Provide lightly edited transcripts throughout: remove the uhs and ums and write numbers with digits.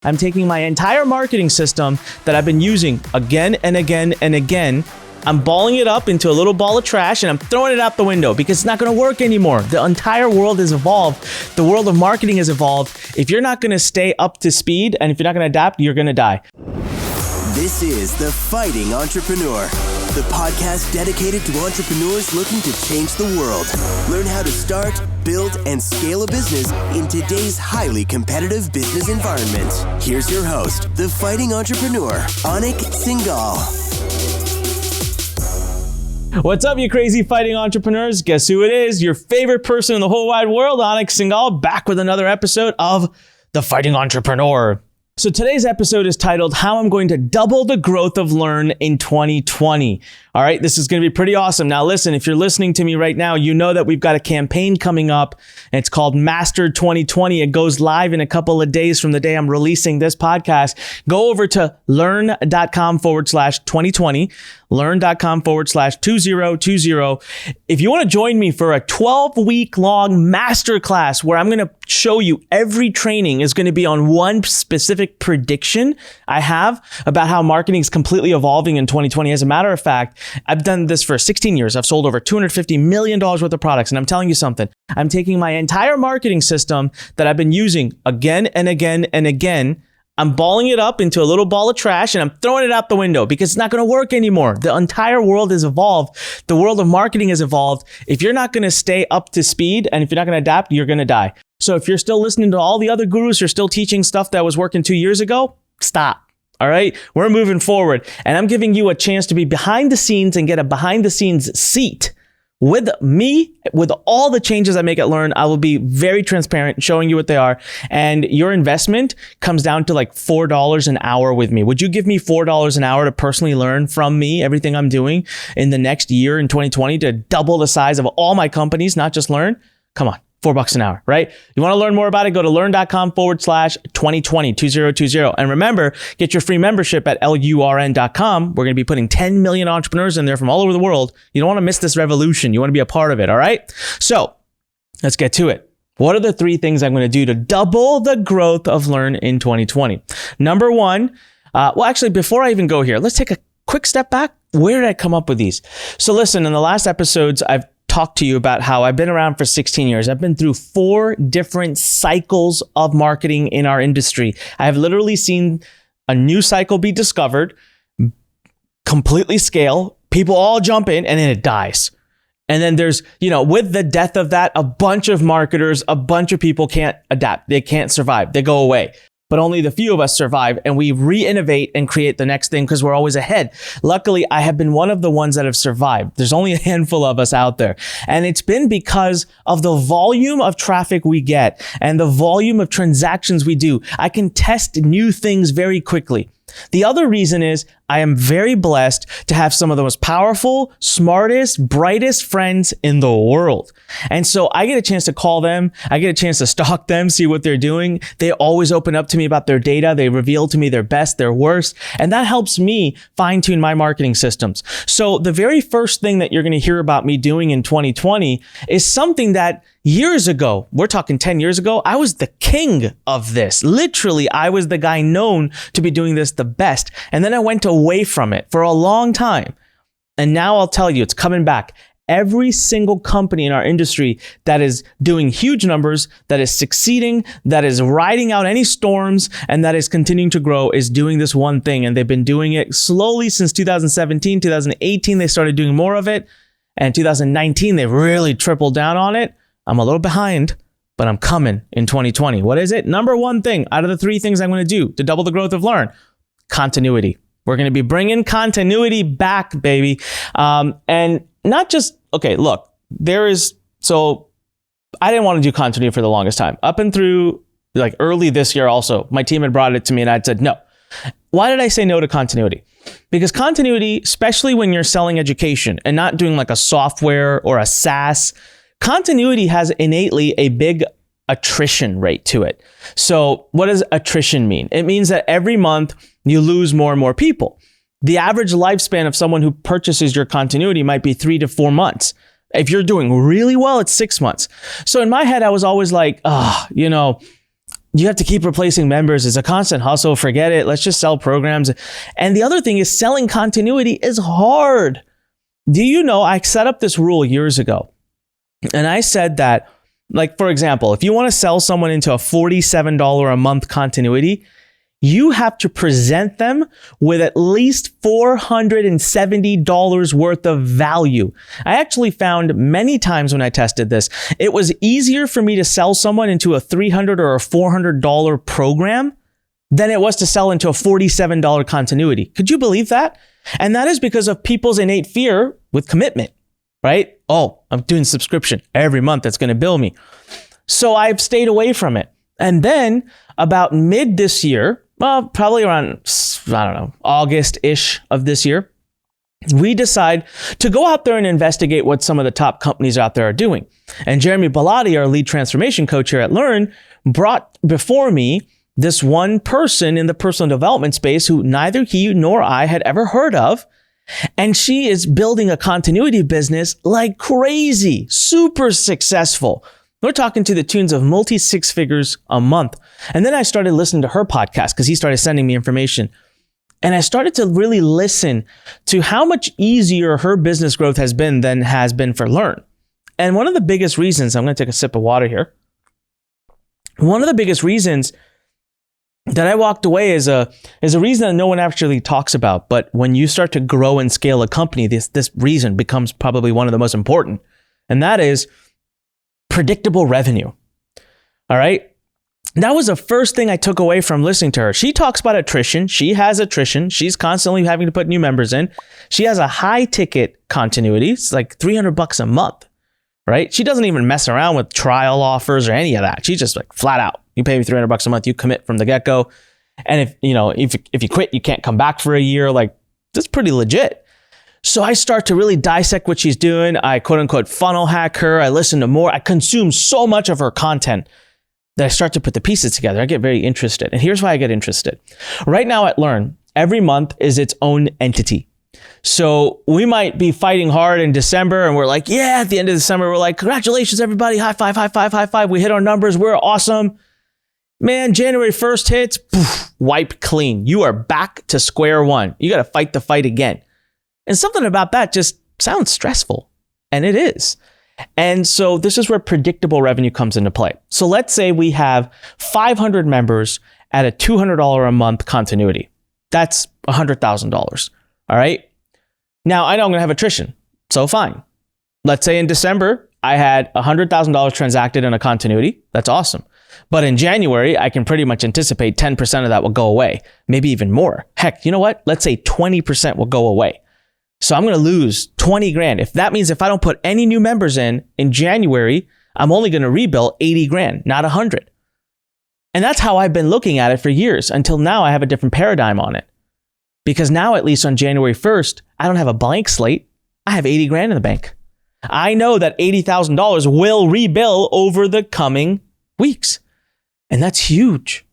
I'm taking my entire marketing system that I've been using again and again and again. I'm balling it up into a little ball of trash and I'm throwing it out the window because it's not going to work anymore. The entire world has evolved. The world of marketing has evolved. If you're not going to stay up to speed and if you're not going to adapt, you're going to die. This is The Fighting Entrepreneur, the podcast dedicated to entrepreneurs looking to change the world. Learn how to start, build, and scale a business in today's highly competitive business environment. Here's your host, The Fighting Entrepreneur, Anik Singal. What's up, you crazy fighting entrepreneurs? Guess who it is? Your favorite person in the whole wide world, Anik Singal, back with another episode of The Fighting Entrepreneur. So today's episode is titled, How I'm Going to Double the Growth of Lurn in 2020. All right, this is going to be pretty awesome. Now listen, if you're listening to me right now, you know that we've got a campaign coming up. And it's called Master 2020. It goes live in a couple of days from the day I'm releasing this podcast. Go over to learn.com/2020. Learn.com/2020. If you want to join me for a 12-week long masterclass where I'm going to show you every training is going to be on one specific prediction I have about how marketing is completely evolving in 2020. As a matter of fact, I've done this for 16 years. I've sold over $250 million worth of products. And I'm telling you something, I'm taking my entire marketing system that I've been using again and again and again. I'm balling it up into a little ball of trash and I'm throwing it out the window because it's not going to work anymore. The entire world has evolved. The world of marketing has evolved. If you're not going to stay up to speed and if you're not going to adapt, you're going to die. So if you're still listening to all the other gurus who are still teaching stuff that was working 2 years ago, stop. All right, we're moving forward. And I'm giving you a chance to be behind the scenes and get a behind the scenes seat with me, with all the changes I make at Lurn. I will be very transparent, showing you what they are. And your investment comes down to like $4 an hour with me. Would you give me $4 an hour to personally learn from me everything I'm doing in the next year in 2020 to double the size of all my companies, not just Lurn? Come on. $4 an hour, right? You want to learn more about it? Go to learn.com/2020, 2020. And remember, get your free membership at LURN.com. We're going to be putting 10 million entrepreneurs in there from all over the world. You don't want to miss this revolution. You want to be a part of it, all right? So let's get to it. What are the 3 things I'm going to do to double the growth of Lurn in 2020? Number 1, before I even go here, let's take a quick step back. Where did I come up with these? So listen, in the last episodes, I've talk to you about how I've been around for 16 years. I've been through 4 different cycles of marketing in our industry. I have literally seen a new cycle be discovered, completely scale, people all jump in, and then it dies. And then there's, with the death of that, a bunch of marketers, a bunch of people can't adapt. They can't survive. They go away. But only the few of us survive and we re-innovate and create the next thing because we're always ahead. Luckily, I have been one of the ones that have survived. There's only a handful of us out there. And it's been because of the volume of traffic we get and the volume of transactions we do. I can test new things very quickly. The other reason is I am very blessed to have some of the most powerful, smartest, brightest friends in the world. And so I get a chance to call them. I get a chance to stalk them, see what they're doing. They always open up to me about their data. They reveal to me their best, their worst. And that helps me fine tune my marketing systems. So the very first thing that you're going to hear about me doing in 2020 is something that years ago, we're talking 10 years ago, I was the king of this. Literally, I was the guy known to be doing this the best. And then I went away from it for a long time. And now I'll tell you, it's coming back. Every single company in our industry that is doing huge numbers, that is succeeding, that is riding out any storms, and that is continuing to grow is doing this one thing. And they've been doing it slowly since 2017, 2018, they started doing more of it. And 2019, they really tripled down on it. I'm a little behind, but I'm coming in 2020. What is it? Number 1 thing out of the 3 things I'm going to do to double the growth of Lurn: continuity. We're going to be bringing continuity back, baby. And not just, okay, look, so I didn't want to do continuity for the longest time. Up and through like early this year also, my team had brought it to me and I'd said no. Why did I say no to continuity? Because continuity, especially when you're selling education and not doing like a software or a SaaS, continuity has innately a big attrition rate to it. So what does attrition mean? It means that every month you lose more and more people. The average lifespan of someone who purchases your continuity might be 3 to 4 months. If you're doing really well, it's 6 months. So in my head, I was always like, you have to keep replacing members. It's a constant hustle. Forget it. Let's just sell programs. And the other thing is selling continuity is hard. Do you know, I set up this rule years ago. And I said that, like, for example, if you want to sell someone into a $47 a month continuity, you have to present them with at least $470 worth of value. I actually found many times when I tested this, it was easier for me to sell someone into a $300 or a $400 program than it was to sell into a $47 continuity. Could you believe that? And that is because of people's innate fear with commitment, right? Oh, I'm doing subscription every month. That's going to bill me. So I've stayed away from it. And then about mid this year, well, probably around, I don't know, August-ish of this year, we decide to go out there and investigate what some of the top companies out there are doing. And Jeremy Bellotti, our lead transformation coach here at Lurn, brought before me this one person in the personal development space who neither he nor I had ever heard of. And she is building a continuity business like crazy, super successful. We're talking to the tunes of multi-six figures a month. And then I started listening to her podcast because he started sending me information. And I started to really listen to how much easier her business growth has been than has been for Lurn. And one of the biggest reasons, I'm going to take a sip of water here. One of the biggest reasons that I walked away is a reason that no one actually talks about. But when you start to grow and scale a company, this reason becomes probably one of the most important. And that is predictable revenue. All right. That was the first thing I took away from listening to her. She talks about attrition. She has attrition. She's constantly having to put new members in. She has a high ticket continuity. It's like $300 a month, right? She doesn't even mess around with trial offers or any of that. She's just like flat out. You pay me $300 a month. You commit from the get-go. And if you quit, you can't come back for a year. Like, that's pretty legit. So I start to really dissect what she's doing. I quote unquote funnel hack her. I listen to more. I consume so much of her content that I start to put the pieces together. I get very interested. And here's why I get interested. Right now at Lurn, every month is its own entity. So we might be fighting hard in December and we're like, yeah, at the end of December, we're like, congratulations, everybody. High five, high five, high five. We hit our numbers. We're awesome. Man, January 1st hits, poof, wipe clean. You are back to square one. You got to fight the fight again. And something about that just sounds stressful. And it is. And so this is where predictable revenue comes into play. So let's say we have 500 members at a $200 a month continuity. That's $100,000. All right. Now I know I'm going to have attrition. So fine. Let's say in December, I had $100,000 transacted in a continuity. That's awesome. But in January, I can pretty much anticipate 10% of that will go away. Maybe even more. Heck, you know what? Let's say 20% will go away. So I'm going to lose 20 grand. If that means if I don't put any new members in January, I'm only going to rebuild 80 grand, not 100. And that's how I've been looking at it for years until now I have a different paradigm on it. Because now, at least on January 1st, I don't have a blank slate. I have 80 grand in the bank. I know that $80,000 will rebuild over the coming weeks. And that's huge.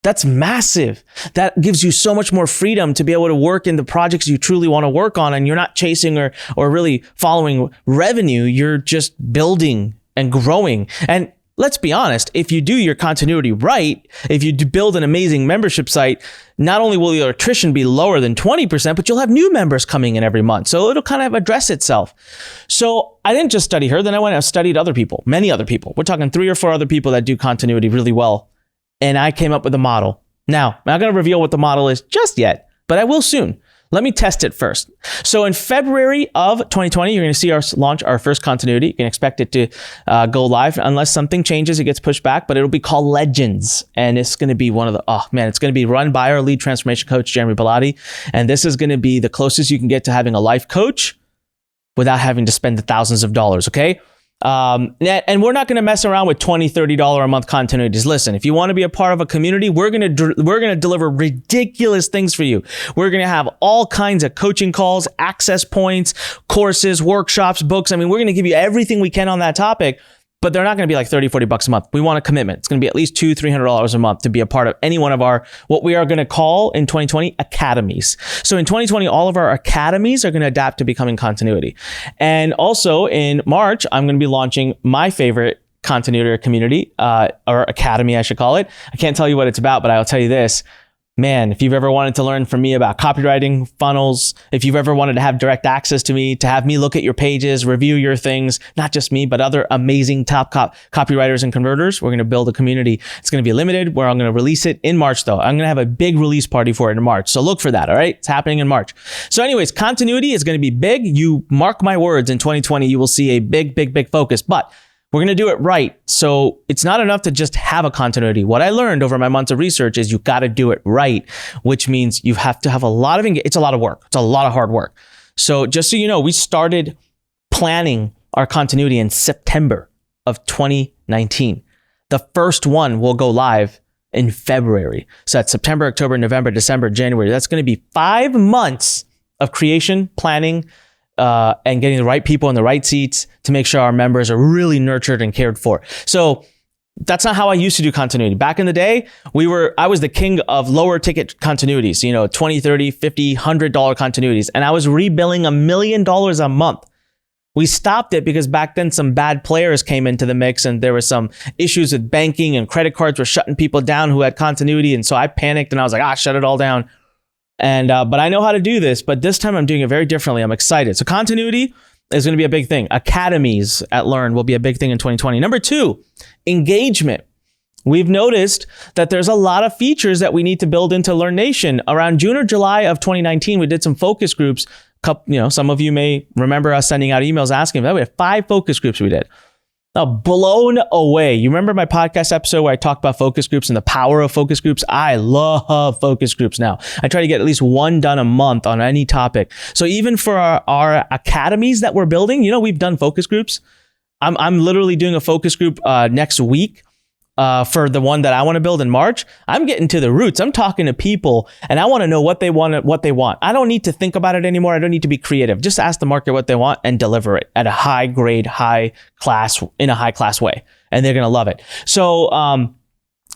That's massive. That gives you so much more freedom to be able to work in the projects you truly want to work on. And you're not chasing or really following revenue. You're just building and growing. And let's be honest, if you do your continuity right, if you build an amazing membership site, not only will your attrition be lower than 20%, but you'll have new members coming in every month. So it'll kind of address itself. So I didn't just study her. Then I went and studied other people, many other people. We're talking 3 or 4 other people that do continuity really well. And I came up with a model. Now, I'm not going to reveal what the model is just yet, but I will soon. Let me test it first. So in February of 2020, you're going to see us launch our first continuity. You can expect it to go live unless something changes, it gets pushed back, but it'll be called Legends. And it's going to be it's going to be run by our lead transformation coach, Jeremy Bellotti. And this is going to be the closest you can get to having a life coach without having to spend the thousands of dollars, okay? And we're not going to mess around with $20, $30 a month continuities. Listen, if you want to be a part of a community, we're going to deliver ridiculous things for you. We're going to have all kinds of coaching calls, access points, courses, workshops, books. I mean, we're going to give you everything we can on that topic, but they're not going to be like $30, $40 a month. We want a commitment. It's going to be at least $200, $300 a month to be a part of any one of our, what we are going to call in 2020, academies. So in 2020, all of our academies are going to adapt to becoming continuity. And also in March, I'm going to be launching my favorite continuity or community, or academy, I should call it. I can't tell you what it's about, but I'll tell you this. Man, if you've ever wanted to learn from me about copywriting, funnels, if you've ever wanted to have direct access to me, to have me look at your pages, review your things, not just me, but other amazing top copywriters and converters, we're going to build a community. It's going to be limited, where I'm going to release it in March, though. I'm going to have a big release party for it in March. So look for that, all right? It's happening in March. So anyways, continuity is going to be big. You mark my words, in 2020, you will see a big focus. But we're going to do it right. So it's not enough to just have a continuity. What I learned over my months of research is you got to do it right, which means you have to have a lot of it's a lot of work. It's a lot of hard work. So just so you know, we started planning our continuity in September of 2019. The first one will go live in February. So that's September, October, November, December, January. That's going to be 5 months of creation, planning, and getting the right people in the right seats to make sure our members are really nurtured and cared for. So that's not how I used to do continuity. Back in the day, I was the king of lower ticket continuities, $20, $30, $50, $100 continuities. And I was rebilling $1 million a month. We stopped it because back then some bad players came into the mix and there were some issues with banking and credit cards were shutting people down who had continuity. And so I panicked and I was like, shut it all down. And but I know how to do this, but this time I'm doing it very differently. I'm excited. So continuity is going to be a big thing. Academies at Lurn will be a big thing in 2020. Number 2, engagement. We've noticed that there's a lot of features that we need to build into Lurn Nation. Around June or July of 2019, we did some focus groups. Some of you may remember us sending out emails asking about that. We had 5 focus groups we did. Now, blown away. You remember my podcast episode where I talked about focus groups and the power of focus groups? I love focus groups now. I try to get at least one done a month on any topic. So even for our academies that we're building, we've done focus groups. I'm literally doing a focus group next week for the one that I want to build in March. I'm getting to the roots. I'm talking to people and I want to know what they want. I don't need to think about it anymore. I don't need to be creative. Just ask the market what they want and deliver it at a high grade, high class, in a high class way. And they're going to love it. So,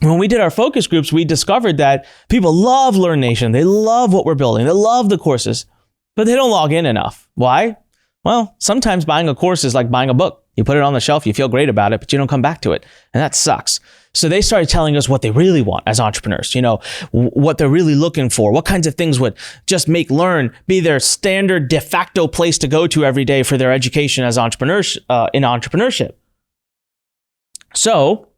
when we did our focus groups, we discovered that people love Lurn Nation. They love what we're building. They love the courses, but they don't log in enough. Why? Well, sometimes buying a course is like buying a book. You put it on the shelf, you feel great about it, but you don't come back to it. And that sucks. So they started telling us what they really want as entrepreneurs, what they're really looking for, what kinds of things would just make Lurn be their standard de facto place to go to every day for their education as entrepreneurs in entrepreneurship. So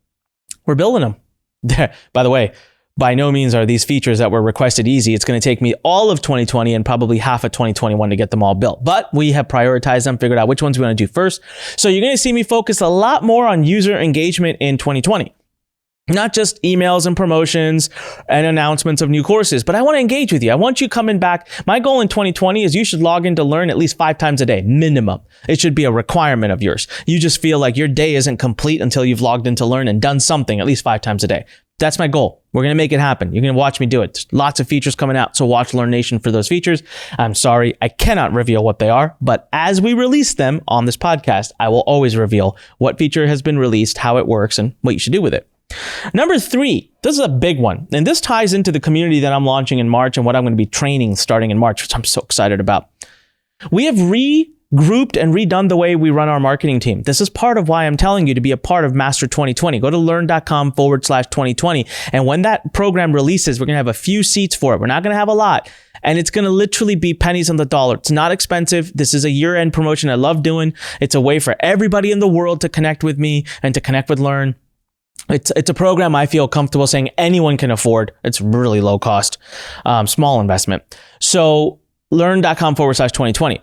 we're building them. By the way, by no means are these features that were requested easy. It's going to take me all of 2020 and probably half of 2021 to get them all built. But we have prioritized them, figured out which ones we want to do first. So you're going to see me focus a lot more on user engagement in 2020. Not just emails and promotions and announcements of new courses, but I want to engage with you. I want you coming back. My goal in 2020 is you should log in to Lurn at least 5 times a day, minimum. It should be a requirement of yours. You just feel like your day isn't complete until you've logged into Lurn and done something at least 5 times a day. That's my goal. We're going to make it happen. You're going to watch me do it. There's lots of features coming out, so watch Lurn Nation for those features. I'm sorry, I cannot reveal what they are, but as we release them on this podcast, I will always reveal what feature has been released, how it works, and what you should do with it. Number 3, this is a big one. And this ties into the community that I'm launching in March and what I'm going to be training starting in March, which I'm so excited about. We have regrouped and redone the way we run our marketing team. This is part of why I'm telling you to be a part of Master 2020. Go to learn.com/2020. And when that program releases, we're going to have a few seats for it. We're not going to have a lot. And it's going to literally be pennies on the dollar. It's not expensive. This is a year-end promotion I love doing. It's a way for everybody in the world to connect with me and to connect with Lurn. It's a program I feel comfortable saying anyone can afford. It's really low cost, small investment. So learn.com/2020.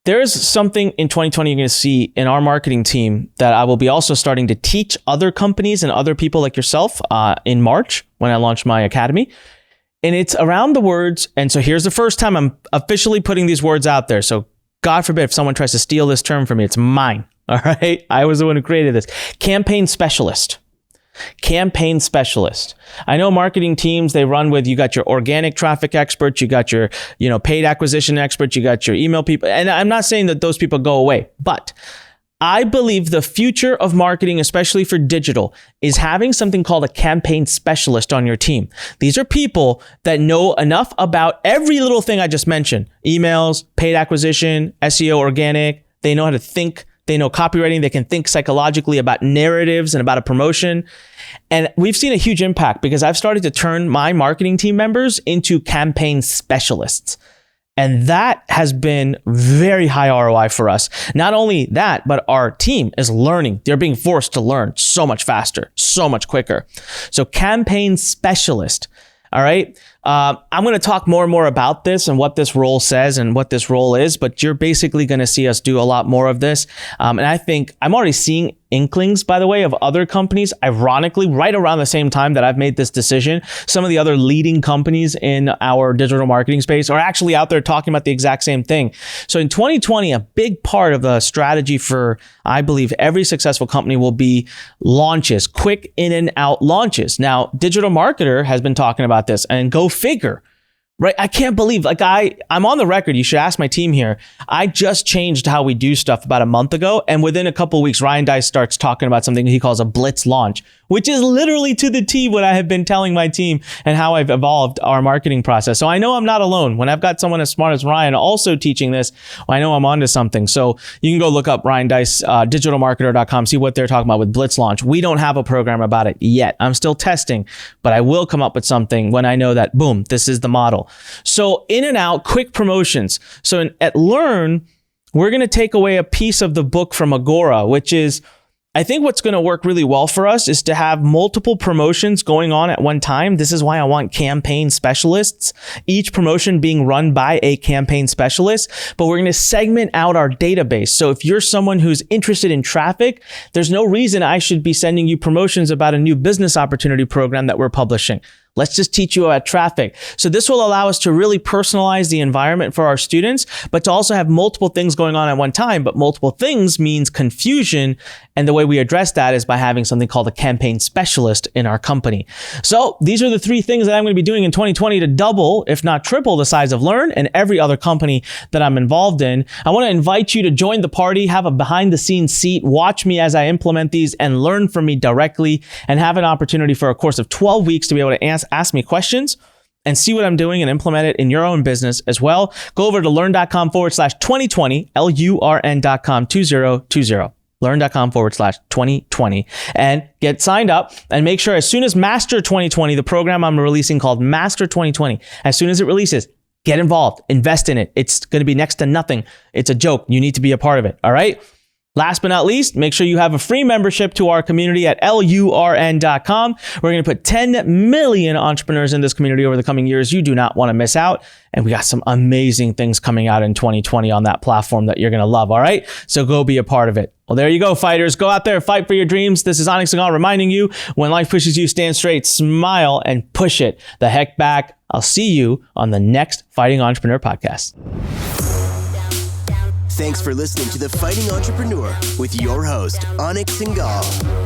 There's something in 2020 you're going to see in our marketing team that I will be also starting to teach other companies and other people like yourself in March when I launch my academy. And it's around the words. And so here's the first time I'm officially putting these words out there. So God forbid if someone tries to steal this term from me, it's mine. All right. I was the one who created this. Campaign specialist. Campaign specialist. I know marketing teams, they run with, you got your organic traffic experts, you got your, paid acquisition experts, you got your email people. And I'm not saying that those people go away, but I believe the future of marketing, especially for digital, is having something called a campaign specialist on your team. These are people that know enough about every little thing I just mentioned. Emails, paid acquisition, SEO, organic. They know how to think They know copywriting. They can think psychologically about narratives and about a promotion. And we've seen a huge impact because I've started to turn my marketing team members into campaign specialists. And that has been very high ROI for us. Not only that, but our team is learning. They're being forced to learn so much faster, so much quicker. So campaign specialist. All right. I'm going to talk more and more about this and what this role says and what this role is, but you're basically going to see us do a lot more of this. And I think I'm already seeing inklings, by the way, of other companies, ironically, right around the same time that I've made this decision. Some of the other leading companies in our digital marketing space are actually out there talking about the exact same thing. So in 2020, a big part of the strategy for, I believe, every successful company will be launches, quick in and out launches. Now, Digital Marketer has been talking about this, and go figure. Right? I can't believe, I'm on the record. You should ask my team here. I just changed how we do stuff about a month ago. And within a couple of weeks, Ryan Deiss starts talking about something he calls a blitz launch, which is literally to the T what I have been telling my team and how I've evolved our marketing process. So I know I'm not alone. When I've got someone as smart as Ryan also teaching this, I know I'm onto something. So you can go look up Ryan Deiss, digitalmarketer.com, see what they're talking about with blitz launch. We don't have a program about it yet. I'm still testing, but I will come up with something when I know that, boom, this is the model. So in and out, quick promotions. So at Lurn, we're going to take away a piece of the book from Agora, which is, I think what's going to work really well for us is to have multiple promotions going on at one time. This is why I want campaign specialists, each promotion being run by a campaign specialist, but we're going to segment out our database. So if you're someone who's interested in traffic, there's no reason I should be sending you promotions about a new business opportunity program that we're publishing. Let's just teach you about traffic. So this will allow us to really personalize the environment for our students, but to also have multiple things going on at one time. But multiple things means confusion. And the way we address that is by having something called a campaign specialist in our company. So these are the three things that I'm going to be doing in 2020 to double, if not triple, the size of Lurn and every other company that I'm involved in. I want to invite you to join the party, have a behind the scenes seat, watch me as I implement these and learn from me directly, and have an opportunity for a course of 12 weeks to be able to ask me questions and see what I'm doing and implement it in your own business as well. Go over to learn.com/2020, LURN.com 2020. Learn.com/2020 and get signed up, and make sure as soon as Master 2020, the program I'm releasing called Master 2020, as soon as it releases, get involved, invest in it. It's going to be next to nothing. It's a joke. You need to be a part of it. All right. Last but not least, make sure you have a free membership to our community at LURN.com. We're going to put 10 million entrepreneurs in this community over the coming years. You do not want to miss out. And we got some amazing things coming out in 2020 on that platform that you're going to love. All right. So go be a part of it. Well, there you go, fighters. Go out there, fight for your dreams. This is Anik Singal reminding you, when life pushes you, stand straight, smile, and push it the heck back. I'll see you on the next Fighting Entrepreneur podcast. Thanks for listening to The Fighting Entrepreneur with your host, Anik Singal.